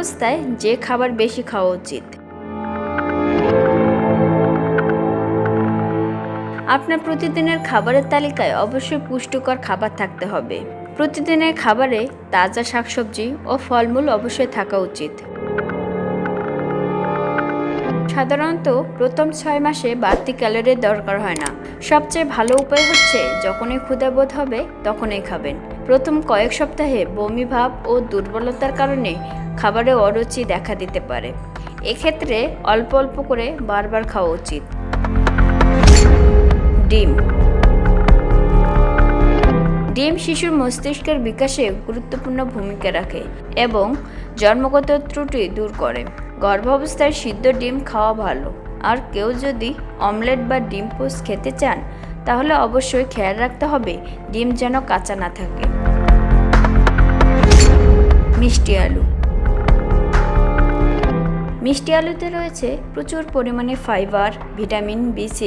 গর্ভাবস্থায় যে খাবার বেশি খাওয়া উচিত? আপনার প্রতিদিনের খাবারের তালিকায় অবশ্যই পুষ্টিকর খাবার থাকতে হবে। প্রতিদিনের খাবারে তাজা শাকসবজি ও ফলমূল অবশ্যই থাকা উচিত। সাধারণত প্রথম 6 মাসে বাড়তি ক্যালোরির দরকার হয় না। সবচেয়ে ভালো উপায় হচ্ছে যখনই ক্ষুধাবোধ হবে তখনই খাবেন। প্রথম কয়েক সপ্তাহে বমি ভাব ও দুর্বলতার কারণে খাবারে অরুচি দেখা দিতে পারে। এক্ষেত্রে অল্প অল্প করে বারবার খাওয়া উচিত। ডিম শিশুর মস্তিষ্কের বিকাশে গুরুত্বপূর্ণ ভূমিকা রাখে এবং জন্মগত ত্রুটি দূর করে। গর্ভাবস্থায় সিদ্ধ ডিম খাওয়া ভালো, আর কেউ যদি অমলেট বা ডিম পোস্ট খেতে চান তাহলে অবশ্যই খেয়াল রাখতে হবে ডিম যেন কাঁচা না থাকে। মিষ্টি আলুতে রয়েছে প্রচুর পরিমাণে fibre, vitamin B6,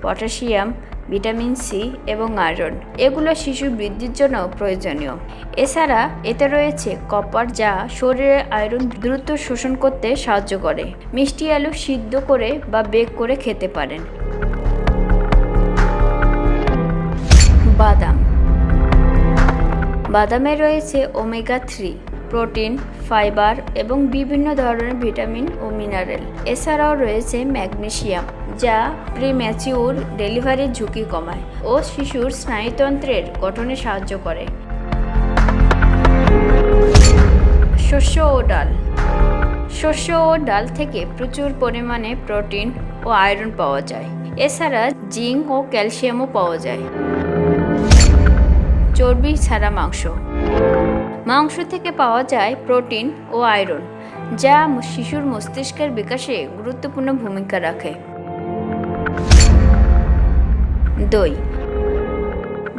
potassium, vitamin C এবং আয়রন। এগুলো শিশু বৃদ্ধির জন্য প্রয়োজনীয়। এছাড়া এতে রয়েছে কপার, যা শরীরে আয়রন দ্রুত শোষণ করতে সাহায্য করে। মিষ্টি আলু সিদ্ধ করে বা বেক করে খেতে পারেন। বাদামে রয়েছে ওমেগা 3, প্রোটিন, ফাইবার এবং বিভিন্ন ধরনের ভিটামিন ও মিনারেল। এছাড়াও রয়েছে ম্যাগনেসিয়াম, যা প্রিম্যাচিউর ডেলিভারির ঝুঁকি কমায় ও শিশুর স্নায়ুতন্ত্রের গঠনে সাহায্য করে। শস্য ও ডাল থেকে প্রচুর পরিমাণে প্রোটিন ও আয়রন পাওয়া যায়। এছাড়া জিঙ্ক ও ক্যালসিয়ামও পাওয়া যায়। চর্বি ছাড়া মাংস থেকে পাওয়া যায় প্রোটিন ও আয়রন, যা শিশুর মস্তিষ্কের বিকাশে গুরুত্বপূর্ণ ভূমিকা রাখে।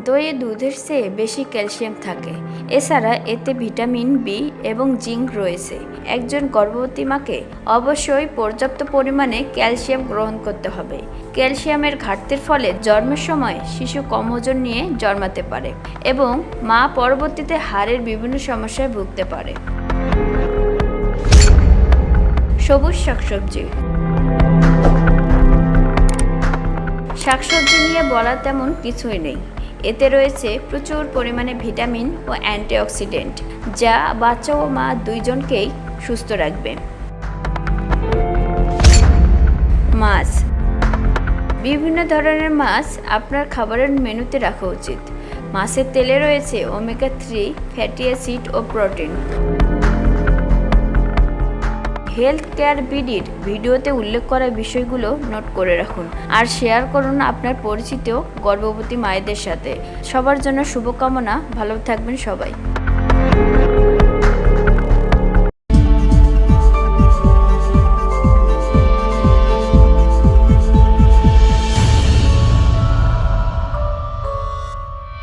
দইয়ে দুধের চেয়ে বেশি ক্যালসিয়াম থাকে। এছাড়া এতে ভিটামিন বি এবং জিঙ্ক রয়েছে। একজন গর্ভবতী মাকে অবশ্যই পর্যাপ্ত পরিমাণে ক্যালসিয়াম গ্রহণ করতে হবে। ক্যালসিয়ামের ঘাটতির ফলে জন্মের সময় শিশু কম ওজন নিয়ে জন্মাতে পারে এবং মা পরবর্তীতে হাড়ের বিভিন্ন সমস্যায় ভুগতে পারে। সবুজ শাকসবজি নিয়ে বলার তেমন কিছুই নেই। এতে রয়েছে প্রচুর পরিমাণে ভিটামিন ও অ্যান্টিঅক্সিডেন্ট, যা বাচ্চা ও মা দুইজনকেই সুস্থ রাখবে। মাছ, বিভিন্ন ধরনের মাছ আপনার খাবারের মেনুতে রাখা উচিত। মাছের তেলে রয়েছে ওমেগা 3 ফ্যাটি অ্যাসিড ও প্রোটিন। হেলথ কেয়ার বিডির ভিডিওতে উল্লেখ করা বিষয়গুলো নোট করে রাখুন আর শেয়ার করুন আপনার পরিচিত গর্ভবতী মায়েদের সাথে। সবার জন্য শুভকামনা। ভালো থাকবেন সবাই।